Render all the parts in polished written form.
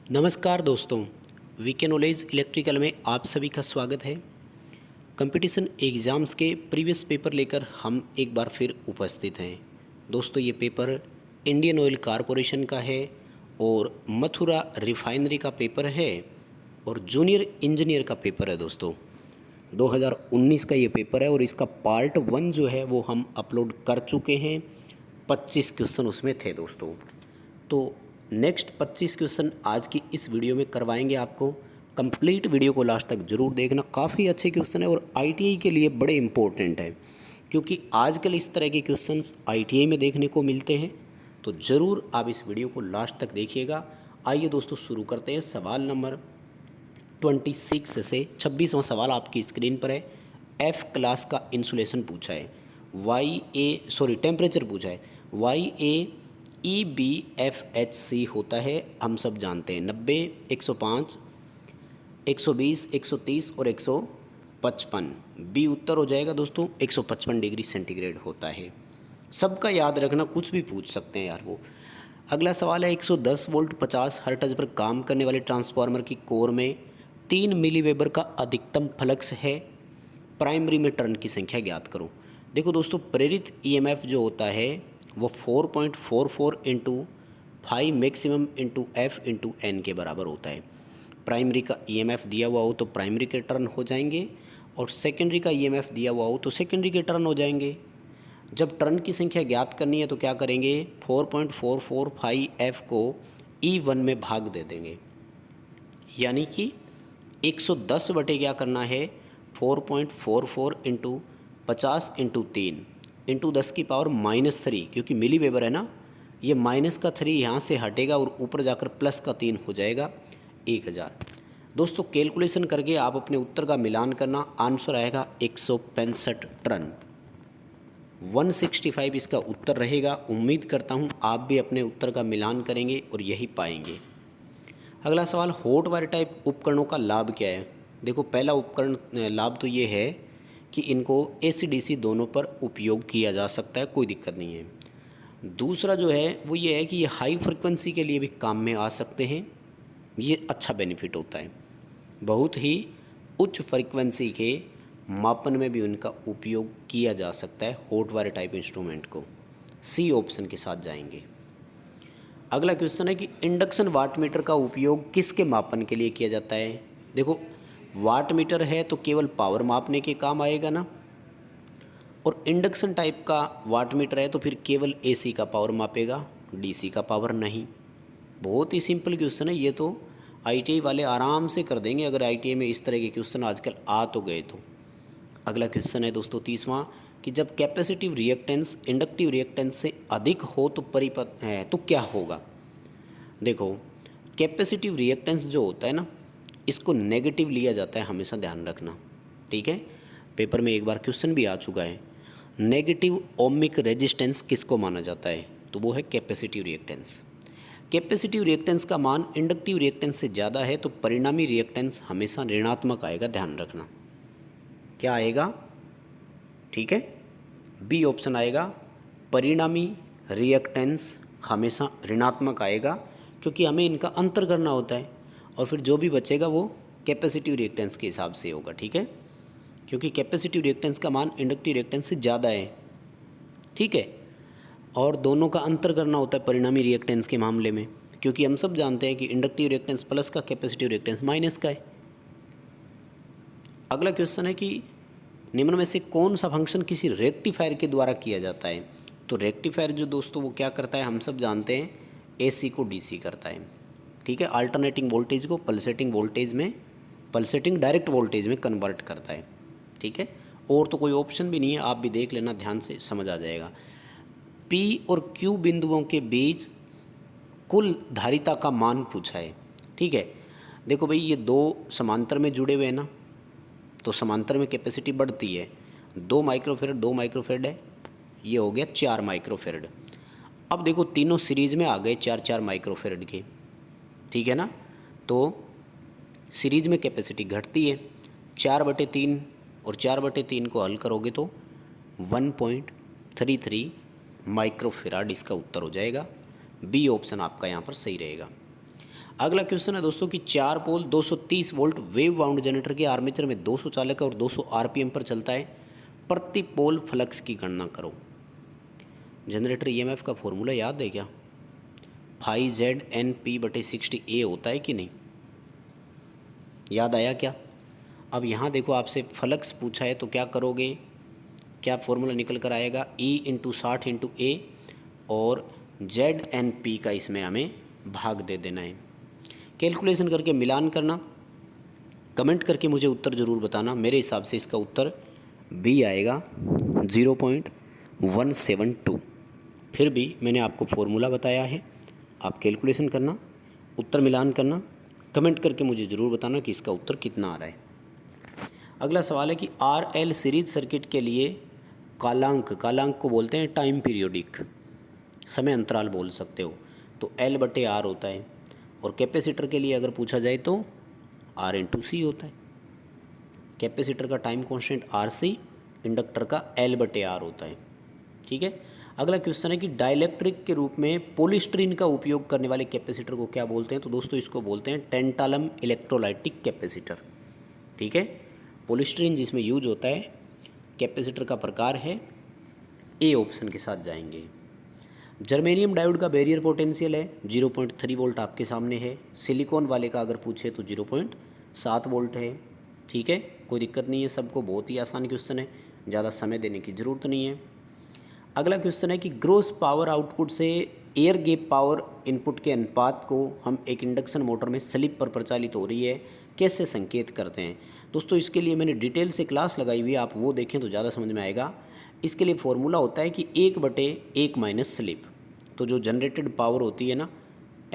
नमस्कार दोस्तों, VK knowledge electrical में आप सभी का स्वागत है। कंपटीशन एग्ज़ाम्स के प्रीवियस पेपर लेकर हम एक बार फिर उपस्थित हैं। दोस्तों, ये पेपर इंडियन ऑयल कॉरपोरेशन का है और मथुरा रिफाइनरी का पेपर है और जूनियर इंजीनियर का पेपर है। दोस्तों, 2019 का ये पेपर है और इसका पार्ट 1 जो है वो हम अपलोड कर चुके हैं। 25 क्वेश्चन उसमें थे दोस्तों। तो नेक्स्ट 25 क्वेश्चन आज की इस वीडियो में करवाएंगे आपको। कंप्लीट वीडियो को लास्ट तक ज़रूर देखना, काफ़ी अच्छे क्वेश्चन है और आईटीआई के लिए बड़े इंपॉर्टेंट है, क्योंकि आजकल इस तरह के क्वेश्चंस आईटीआई में देखने को मिलते हैं। तो ज़रूर आप इस वीडियो को लास्ट तक देखिएगा। आइए दोस्तों, शुरू करते हैं। सवाल नंबर 26 से 26वां सवाल आपकी स्क्रीन पर है। एफ क्लास का इंसुलेशन पूछा है, टेम्परेचर पूछा है। Y A E B F H C होता है, हम सब जानते हैं 90, 105, 120, 130 और 155। बी उत्तर हो जाएगा दोस्तों, 155 डिग्री सेंटीग्रेड होता है। सबका याद रखना, कुछ भी पूछ सकते हैं यार वो। अगला सवाल है 110 वोल्ट 50 हर्ट्ज पर काम करने वाले ट्रांसफार्मर की कोर में 3 मिलीवेबर का अधिकतम फ्लक्स है, प्राइमरी में टर्न की संख्या ज्ञात करो। देखो दोस्तों, प्रेरित ईएमएफ जो होता है वो 4.44 into 5 maximum into F into N के बराबर होता है। प्राइमरी का ईएमएफ दिया हुआ हो तो प्राइमरी के टर्न हो जाएंगे और सेकेंडरी का ईएमएफ दिया हुआ हो तो सेकेंडरी के टर्न हो जाएंगे। जब टर्न की संख्या ज्ञात करनी है तो क्या करेंगे, 4.445 एफ को E1 में भाग दे देंगे, यानी कि 110 बटे क्या करना है, 4.44 इंटू 50 इंटू 3 इंटू 10 की पावर -3, क्योंकि मिली वेबर है ना, ये माइनस का 3 यहाँ से हटेगा और ऊपर जाकर प्लस का 3 हो जाएगा, 1000। दोस्तों, कैलकुलेशन करके आप अपने उत्तर का मिलान करना, आंसर आएगा 165 टन। 165 इसका उत्तर रहेगा। उम्मीद करता हूँ आप भी अपने उत्तर का मिलान करेंगे और यही पाएंगे। अगला सवाल, हॉट वायर टाइप उपकरणों का लाभ क्या है। देखो, पहला उपकरण लाभ तो ये है कि इनको एसी डीसी दोनों पर उपयोग किया जा सकता है, कोई दिक्कत नहीं है। दूसरा जो है वो ये है कि ये हाई फ्रिक्वेंसी के लिए भी काम में आ सकते हैं, ये अच्छा बेनिफिट होता है। बहुत ही उच्च फ्रिक्वेंसी के मापन में भी उनका उपयोग किया जा सकता है हॉट वायर टाइप इंस्ट्रूमेंट को। सी ऑप्शन के साथ जाएंगे। अगला क्वेश्चन है कि इंडक्शन वाट मीटर का उपयोग किसके मापन के लिए किया जाता है। देखो, वाट मीटर है तो केवल पावर मापने के काम आएगा ना, और इंडक्शन टाइप का वाट मीटर है तो फिर केवल एसी का पावर मापेगा, डीसी का पावर नहीं। बहुत ही सिंपल क्वेश्चन है ये, तो आईटीआई वाले आराम से कर देंगे अगर आईटीआई में इस तरह के क्वेश्चन आजकल आ तो गए तो। अगला क्वेश्चन है दोस्तों 30वां, कि जब कैपेसिटिव रिएक्टेंस इंडक्टिव रिएक्टेंस से अधिक हो तो परिपथ है तो क्या होगा। देखो, कैपेसिटिव रिएक्टेंस जो होता है ना, इसको नेगेटिव लिया जाता है, हमेशा ध्यान रखना, ठीक है। पेपर में एक बार क्वेश्चन भी आ चुका है। नेगेटिव ओमिक रेजिस्टेंस किसको माना जाता है, तो वो है कैपेसिटिव रिएक्टेंस। कैपेसिटिव रिएक्टेंस का मान इंडक्टिव रिएक्टेंस से ज़्यादा है तो परिणामी रिएक्टेंस हमेशा ऋणात्मक आएगा, ध्यान रखना। क्या आएगा, ठीक है, बी ऑप्शन आएगा, परिणामी रिएक्टेंस हमेशा ऋणात्मक आएगा, क्योंकि हमें इनका अंतर करना होता है और फिर जो भी बचेगा वो कैपेसिटिव रिएक्टेंस के हिसाब से होगा, ठीक है, क्योंकि कैपेसिटिव रिएक्टेंस का मान इंडक्टिव रिएक्टेंस से ज़्यादा है, ठीक है, और दोनों का अंतर करना होता है परिणामी रिएक्टेंस के मामले में, क्योंकि हम सब जानते हैं कि इंडक्टिव रिएक्टेंस प्लस का, कैपेसिटिव रिएक्टेंस माइनस का है। अगला क्वेश्चन है कि निम्न में से कौन सा फंक्शन किसी रेक्टिफायर के द्वारा किया जाता है। तो रेक्टिफायर जो दोस्तों वो क्या करता है, हम सब जानते हैं, एसी को डीसी करता है, ठीक है, अल्टरनेटिंग वोल्टेज को पल्सेटिंग वोल्टेज में, पल्सेटिंग डायरेक्ट वोल्टेज में कन्वर्ट करता है, ठीक है। और तो कोई ऑप्शन भी नहीं है, आप भी देख लेना, ध्यान से समझ आ जाएगा। पी और क्यू बिंदुओं के बीच कुल धारिता का मान पूछा है, ठीक है। देखो भाई, ये दो समांतर में जुड़े हुए हैं ना, तो समांतर में कैपेसिटी बढ़ती है, 2 माइक्रोफेरेड 2 माइक्रोफेरेड है, ये हो गया 4 माइक्रोफेरेड। अब देखो, तीनों सीरीज में आ गए 4-4 माइक्रोफेरेड के, ठीक है ना, तो सीरीज में कैपेसिटी घटती है, 4/3 और 4/3 को हल करोगे तो 1.33 माइक्रोफेराड इसका उत्तर हो जाएगा। बी ऑप्शन आपका यहाँ पर सही रहेगा। अगला क्वेश्चन है दोस्तों कि 4 पोल 230 वोल्ट वेव बाउंड जनरेटर के आर्मेचर में 200 चालक और 200 आरपीएम पर चलता है। प्रति पोल फ्लक्स की गणना करो। जनरेटर ईएमएफ का फॉर्मूला याद है क्या? फाई जेड एन पी बटे 60 A होता है कि नहीं? याद आया क्या? अब यहाँ देखो आपसे फ्लक्स पूछा है तो क्या करोगे? क्या फॉर्मूला निकल कर आएगा? E इंटू 60 इंटू A और जेड एन पी का इसमें हमें भाग दे देना है। कैलकुलेशन करके मिलान करना, कमेंट करके मुझे उत्तर ज़रूर बताना। मेरे हिसाब से इसका उत्तर बी आएगा 0.172। फिर भी मैंने आपको फॉर्मूला बताया है, आप कैलकुलेशन करना, उत्तर मिलान करना, कमेंट करके मुझे ज़रूर बताना कि इसका उत्तर कितना आ रहा है। अगला सवाल है कि RL सीरीज सर्किट के लिए कालांक को बोलते हैं टाइम पीरियोडिक, समय अंतराल बोल सकते हो, तो L बटे R होता है। और कैपेसिटर के लिए अगर पूछा जाए तो R इंटू सी होता है। कैपेसिटर का टाइम कांस्टेंट RC, इंडक्टर का L बटे R होता है। ठीक है। अगला क्वेश्चन है कि डाइलेक्ट्रिक के रूप में पॉलीस्टीरीन का उपयोग करने वाले कैपेसिटर को क्या बोलते हैं? तो दोस्तों इसको बोलते हैं टेंटालम इलेक्ट्रोलाइटिक कैपेसिटर। ठीक है। पॉलीस्टीरीन जिसमें यूज होता है, कैपेसिटर का प्रकार है, ए ऑप्शन के साथ जाएंगे। जर्मेनियम डायोड का बैरियर पोटेंशियल है 0.3 वोल्ट आपके सामने है। सिलिकॉन वाले का अगर पूछे तो 0.7 वोल्ट है। ठीक है, कोई दिक्कत नहीं है, सबको बहुत ही आसान क्वेश्चन है, ज़्यादा समय देने की ज़रूरत नहीं है। अगला क्वेश्चन है कि ग्रोस पावर आउटपुट से एयर गैप पावर इनपुट के अनुपात को हम एक इंडक्शन मोटर में स्लिप पर प्रचालित हो रही है कैसे संकेत करते हैं? दोस्तों इसके लिए मैंने डिटेल से क्लास लगाई हुई है, आप वो देखें तो ज़्यादा समझ में आएगा। इसके लिए फॉर्मूला होता है कि 1/1 माइनस स्लिप। तो जो जनरेटेड पावर होती है ना,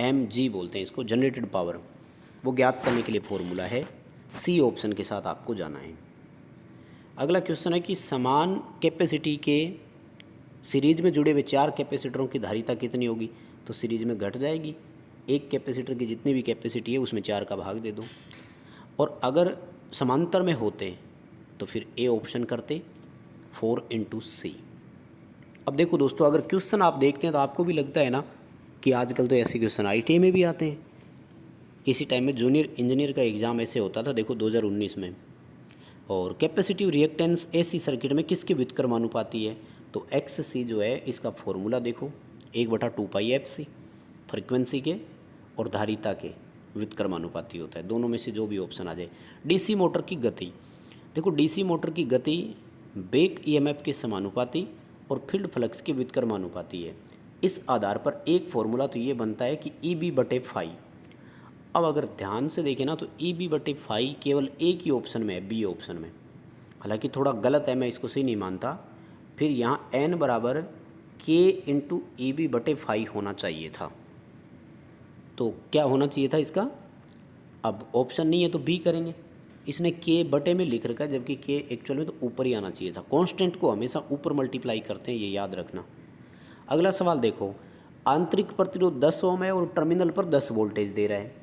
mg बोलते हैं इसको, जनरेटेड पावर, वो ज्ञात करने के लिए फॉर्मूला है, सी ऑप्शन के साथ आपको जाना है। अगला क्वेश्चन है कि समान कैपेसिटी के सीरीज में जुड़े हुए 4 कैपेसिटरों की धारिता कितनी होगी? तो सीरीज में घट जाएगी, एक कैपेसिटर की जितनी भी कैपेसिटी है उसमें 4 का भाग दे दो। और अगर समांतर में होते तो फिर ए ऑप्शन करते, 4 इंटू सी। अब देखो दोस्तों, अगर क्वेश्चन आप देखते हैं तो आपको भी लगता है ना कि आजकल तो ऐसे क्वेश्चन IIT में भी आते हैं। किसी टाइम में जूनियर इंजीनियर का एग्ज़ाम ऐसे होता था, देखो 2019 में। और कैपेसिटिव रिएक्टेंस AC सर्किट में किसकी व्युत्क्रमानुपाती है? तो XC जो है इसका फॉर्मूला देखो, 1/2πfc फ्रिक्वेंसी के और धारिता के व्युत्क्रमानुपाती होता है, दोनों में से जो भी ऑप्शन आ जाए। DC मोटर की गति, देखो DC मोटर की गति बैक EMF के समानुपाती और फील्ड फ्लक्स के व्युत्क्रमानुपाती है। इस आधार पर एक फॉर्मूला तो ये बनता है कि EB/φ। अब अगर ध्यान से देखें ना तो EB/φ केवल एक ही ऑप्शन में है, बी ऑप्शन में, हालांकि थोड़ा गलत है, मैं इसको सही नहीं मानता। फिर यहाँ n बराबर K इंटू EB/φ होना चाहिए था। तो क्या होना चाहिए था इसका? अब ऑप्शन नहीं है तो बी करेंगे। इसने K बटे में लिख रखा है, जबकि K एक्चुअल में तो ऊपर ही आना चाहिए था। कांस्टेंट को हमेशा ऊपर मल्टीप्लाई करते हैं, ये याद रखना। अगला सवाल देखो, आंतरिक प्रतिरोध 10 ओम है और टर्मिनल पर 10 वोल्टेज दे रहा है।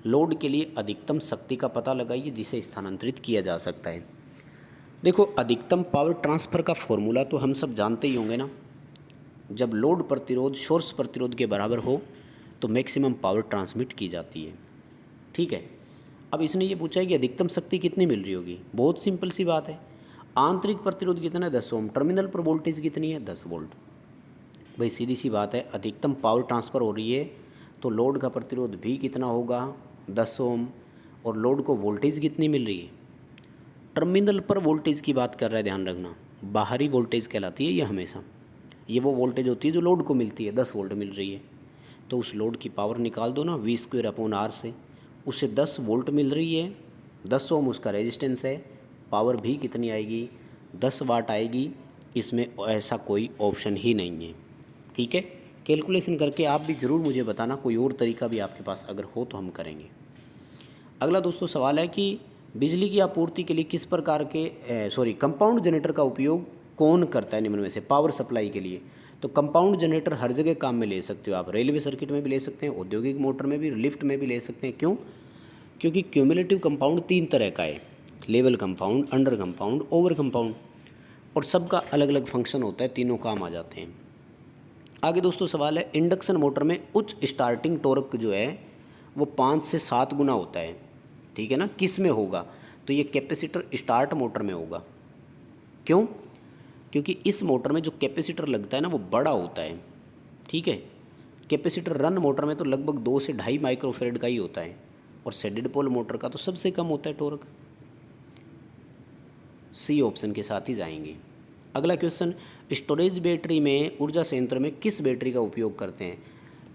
लोड के लिए अधिकतम शक्ति का पता लगाइए जिसे स्थानांतरित किया जा सकता है। देखो अधिकतम पावर ट्रांसफ़र का फॉर्मूला तो हम सब जानते ही होंगे ना, जब लोड प्रतिरोध सोर्स प्रतिरोध के बराबर हो तो मैक्सिमम पावर ट्रांसमिट की जाती है। ठीक है। अब इसने ये पूछा है कि अधिकतम शक्ति कितनी मिल रही होगी। बहुत सिंपल सी बात है, आंतरिक प्रतिरोध कितना है? 10 ओम, टर्मिनल पर वोल्टेज कितनी है? 10 वोल्ट। भाई सीधी सी बात है, अधिकतम पावर ट्रांसफ़र हो रही है तो लोड का प्रतिरोध भी कितना होगा? 10 ओम। और लोड को वोल्टेज कितनी मिल रही है? टर्मिनल पर वोल्टेज की बात कर रहा है, ध्यान रखना, बाहरी वोल्टेज कहलाती है ये हमेशा। ये वो वोल्टेज होती है जो लोड को मिलती है, 10 वोल्ट मिल रही है, तो उस लोड की पावर निकाल दो ना V²/R से, उससे 10 वोल्ट मिल रही है, 10 ओम उसका रेजिस्टेंस है, पावर भी कितनी आएगी? 10 वाट आएगी। इसमें ऐसा कोई ऑप्शन ही नहीं है। ठीक है, कैलकुलेशन करके आप भी ज़रूर मुझे बताना, कोई और तरीका भी आपके पास अगर हो तो हम करेंगे। अगला दोस्तों सवाल है कि बिजली की आपूर्ति के लिए किस प्रकार के कंपाउंड जनरेटर का उपयोग कौन करता है निम्न में से? पावर सप्लाई के लिए तो कंपाउंड जनरेटर हर जगह काम में ले सकते हो आप, रेलवे सर्किट में भी ले सकते हैं, औद्योगिक मोटर में भी, लिफ्ट में भी ले सकते हैं। क्यों? क्योंकि क्यूमुलेटिव कंपाउंड 3 तरह का है, level compound, under compound, over compound, और सबका अलग अलग फंक्शन होता है, तीनों काम आ जाते हैं। आगे दोस्तों सवाल है, इंडक्शन मोटर में उच्च स्टार्टिंग टॉर्क जो है वो 5 से 7 गुना होता है, ठीक है ना। किस में होगा, तो ये कैपेसिटर स्टार्ट मोटर में होगा। क्यों, क्योंकि इस मोटर में जो कैपेसिटर लगता है ना वो बड़ा होता है, ठीक है। कैपेसिटर रन मोटर में तो लगभग 2 से 2.5 माइक्रोफेरेड का ही होता है, और सैडेड पोल मोटर का तो सबसे कम होता है टॉर्क। सी ऑप्शन के साथ ही जाएंगे। अगला क्वेश्चन, स्टोरेज बैटरी में ऊर्जा संयंत्र में किस बैटरी का उपयोग करते हैं।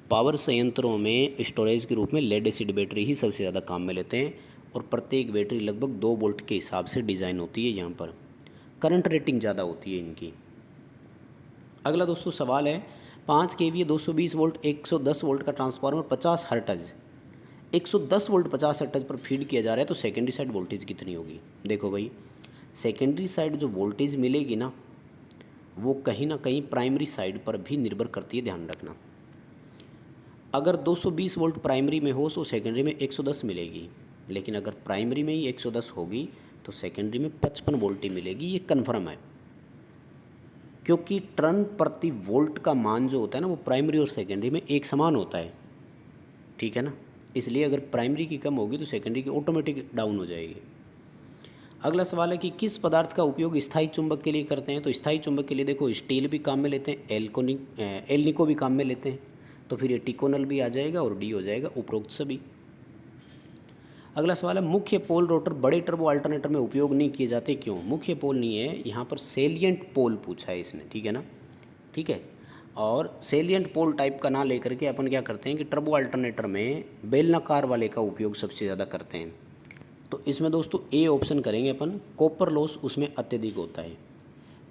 पावर संयंत्रों में स्टोरेज के रूप में लेड एसिड बैटरी ही सबसे ज़्यादा काम में लेते हैं, और प्रत्येक बैटरी लगभग 2 वोल्ट के हिसाब से डिज़ाइन होती है। यहाँ पर करंट रेटिंग ज़्यादा होती है इनकी। अगला दोस्तों सवाल है, 5 केवीए 220 वोल्ट 110 वोल्ट का ट्रांसफार्मर 50 हर्ट्ज 110 वोल्ट 50 हर्ट्ज पर फीड किया जा रहा है, तो सेकेंडरी साइड वोल्टेज कितनी होगी। देखो भाई, सेकेंडरी साइड जो वोल्टेज मिलेगी ना वो कहीं ना कहीं प्राइमरी साइड पर भी निर्भर करती है, ध्यान रखना। अगर 220 वोल्ट प्राइमरी में हो तो सेकेंडरी में 110 मिलेगी, लेकिन अगर प्राइमरी में ही 110 होगी तो सेकेंडरी में 55 वोल्ट ही मिलेगी, ये कन्फर्म है। क्योंकि टर्न प्रति वोल्ट का मान जो होता है ना वो प्राइमरी और सेकेंडरी में एक समान होता है, ठीक है ना। इसलिए अगर प्राइमरी की कम होगी तो सेकेंडरी की ऑटोमेटिक डाउन हो जाएगी। अगला सवाल है कि किस पदार्थ का उपयोग स्थायी चुंबक के लिए करते हैं। तो स्थायी चुंबक के लिए देखो स्टील भी काम में लेते हैं, एल्निको भी काम में लेते हैं, तो फिर ये टिकोनल भी आ जाएगा और डी हो जाएगा उपरोक्त सभी। अगला सवाल है, मुख्य पोल रोटर बड़े टर्बो अल्टरनेटर में उपयोग नहीं किए जाते, क्यों। मुख्य पोल नहीं है यहाँ पर, सेलिएंट पोल पूछा है इसने, ठीक है ना, ठीक है। और सेलिएंट पोल टाइप का ना लेकर के अपन क्या करते हैं कि टर्बो अल्टरनेटर में बेलनाकार वाले का उपयोग सबसे ज़्यादा करते हैं। तो इसमें दोस्तों ए ऑप्शन करेंगे अपन, कॉपर लॉस उसमें अत्यधिक होता है,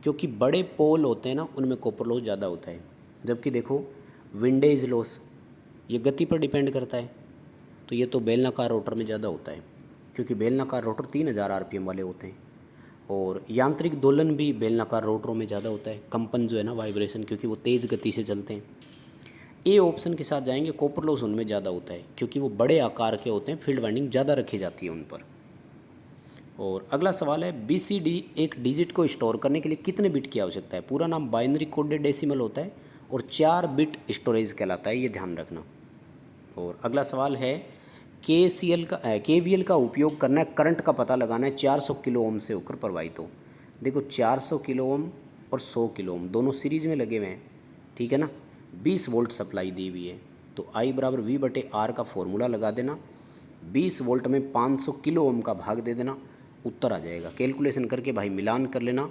क्योंकि बड़े पोल होते हैं ना उनमें कॉपर लॉस ज़्यादा होता है। जबकि देखो विंडेज लॉस ये गति पर डिपेंड करता है, तो ये तो बेलनाकार रोटर में ज़्यादा होता है, क्योंकि बेलनाकार रोटर 3000 आरपीएम वाले होते हैं। और यांत्रिक दोलन भी बेलनाकार रोटरों में ज़्यादा होता है, कंपन जो है ना, वाइब्रेशन, क्योंकि वो तेज़ गति से चलते हैं। ए ऑप्शन के साथ जाएंगे, कॉपर लॉस उनमें ज़्यादा होता है क्योंकि वो बड़े आकार के होते हैं, फील्ड वाइंडिंग ज़्यादा रखी जाती है उन पर। और अगला सवाल है, बीसीडी एक डिजिट को स्टोर करने के लिए कितने बिट की आवश्यकता है। पूरा नाम बाइनरी कोडेड डेसिमल होता है और 4 बिट स्टोरेज कहलाता है, ये ध्यान रखना। और अगला सवाल है, केवीएल का उपयोग करना है, करंट का पता लगाना है 400 किलो ओम से होकर प्रवाहित हो। देखो 400 किलो ओम और 100 किलो ओम दोनों सीरीज में लगे हुए हैं, ठीक है ना। 20 वोल्ट सप्लाई दी हुई है, तो I बराबर V/R का फॉर्मूला लगा देना, 20 वोल्ट में 500 किलो ओम का भाग दे देना, उत्तर आ जाएगा। कैलकुलेशन करके भाई मिलान कर लेना,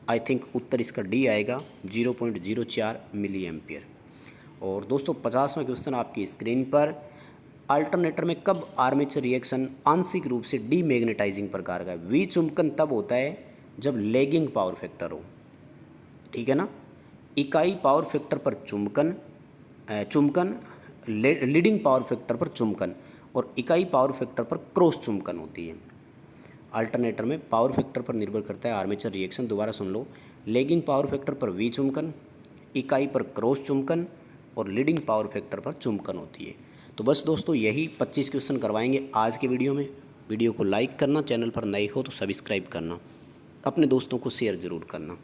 आई थिंक उत्तर इसका डी आएगा 0.04 मिली एम्पियर। और दोस्तों 50वां क्वेश्चन आपकी स्क्रीन पर, अल्टरनेटर में कब आर्मेचर रिएक्शन आंशिक रूप से डीमैग्नेटाइजिंग प्रकार का है। विचुंबकन तब होता है जब लैगिंग पावर फैक्टर हो, ठीक है ना। इकाई पावर फैक्टर पर चुंबकन लीडिंग पावर फैक्टर पर चुंबकन, और इकाई पावर फैक्टर पर क्रॉस चुंबकन होती है। अल्टरनेटर में पावर फैक्टर पर निर्भर करता है आर्मेचर रिएक्शन, दोबारा सुन लो, लैगिंग पावर फैक्टर पर विचुंबकन, इकाई पर क्रॉस चुंबकन और लीडिंग पावर फैक्टर पर चुंबकन होती है। तो बस दोस्तों यही 25 क्वेश्चन करवाएंगे आज के वीडियो में। वीडियो को लाइक करना, चैनल पर नए हो तो सब्सक्राइब करना, अपने दोस्तों को शेयर ज़रूर करना।